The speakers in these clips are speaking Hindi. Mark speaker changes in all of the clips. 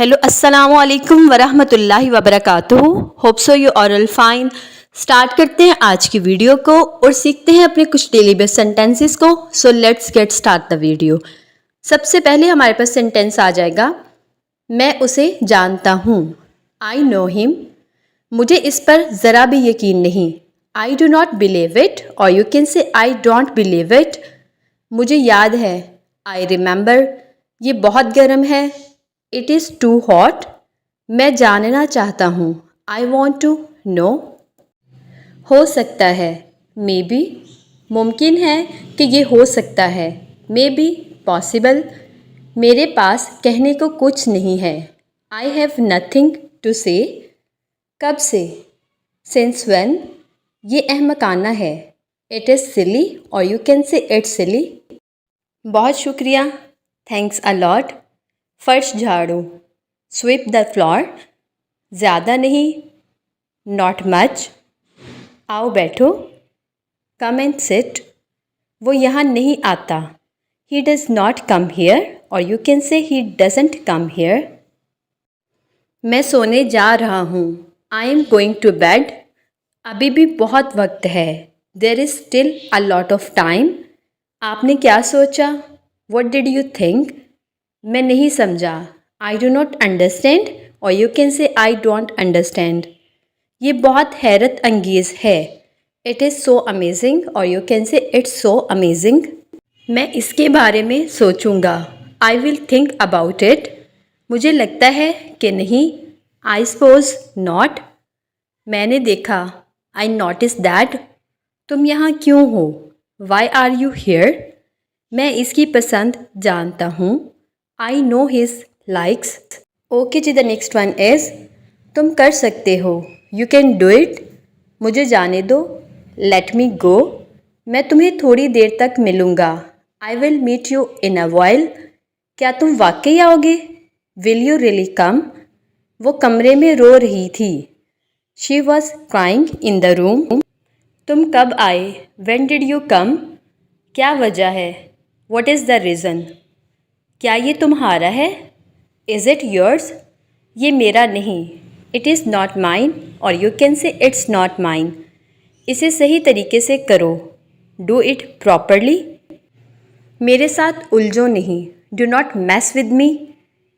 Speaker 1: हेलो अस्सलाम वालेकुम वरहमतुल्लाहि वबरकातुहू। Hope so you are all fine. Start करते हैं आज की वीडियो को और सीखते हैं अपने कुछ डेली बेस सेंटेंसेस को। So let's get start the video. सबसे पहले हमारे पास सेंटेंस आ जाएगा, मैं उसे जानता हूँ। I know him. मुझे इस पर ज़रा भी यकीन नहीं। I do not believe it, और you can say I don't believe it. मुझे याद है। I remember. ये बहुत गर्म है। It is too hot. मैं जानना चाहता हूँ। I want to know. हो सकता है। Maybe. मुमकिन है कि ये हो सकता है। Maybe possible. मेरे पास कहने को कुछ नहीं है। आई हैव नथिंग टू से। कब से। Since when. ये अहमकाना है। इट इज़ सिली, और you can say it's silly. बहुत शुक्रिया। Thanks a lot. फर्श झाड़ू। Sweep the floor. ज़्यादा नहीं। Not much. आओ बैठो। Come and sit. वो यहाँ नहीं आता। He does not come here, और you can say he doesn't come here. मैं सोने जा रहा हूँ। I am going to bed. अभी भी बहुत वक्त है। There is still a lot of time. आपने क्या सोचा। What did you think. मैं नहीं समझा। आई डो नॉट अंडरस्टैंड, और you can say I don't understand. ये बहुत हैरत अंगेज़ है। इट इज़ सो अमेजिंग, और you can say it's so amazing. मैं इसके बारे में सोचूंगा। I will think about it. मुझे लगता है कि नहीं। I suppose not. मैंने देखा। I notice that. तुम यहाँ क्यों हो। Why are you here. मैं इसकी पसंद जानता हूँ। I know his likes. Okay जी, द नेक्स्ट वन इज़, तुम कर सकते हो। You can do it. मुझे जाने दो। Let me go. मैं तुम्हें थोड़ी देर तक मिलूँगा। I will meet you in a while. क्या तुम वाकई आओगे। Will you really come. वो कमरे में रो रही थी। She was crying in the room. तुम कब आए। When did you come. क्या वजह है। What is the reason. क्या ये तुम्हारा है। Is it yours. ये मेरा नहीं। इट इज़ नॉट माइन, और you can say it's not mine. इसे सही तरीके से करो। Do it properly. मेरे साथ उलझो नहीं। Do not mess with me.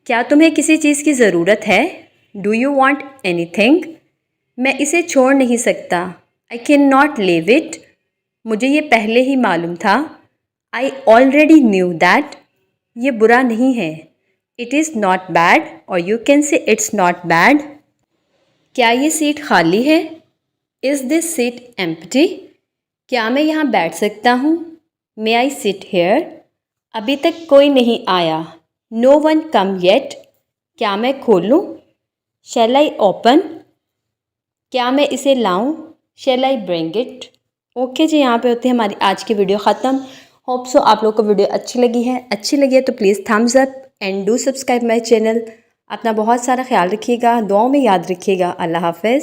Speaker 1: क्या तुम्हें किसी चीज़ की ज़रूरत है। Do you want anything. मैं इसे छोड़ नहीं सकता। I can not leave it. मुझे ये पहले ही मालूम था। I already knew that. ये बुरा नहीं है। इट इज़ नॉट बैड, और you can say it's not bad. क्या ये सीट खाली है। Is this seat empty. क्या मैं यहाँ बैठ सकता हूँ। May I sit here. अभी तक कोई नहीं आया। No one come yet. क्या मैं खोलूँ। शैल आई ओपन। क्या मैं इसे लाऊं। शैल आई ब्रिंग इट। ओके जी, यहाँ पे होती है हमारी आज की वीडियो ख़त्म। होप सो आप लोग को वीडियो अच्छी लगी है तो please Thums up and do subscribe my channel. अपना बहुत सारा ख्याल रखिएगा, दुआओं में याद रखिएगा। अल्लाह हाफ़िज़।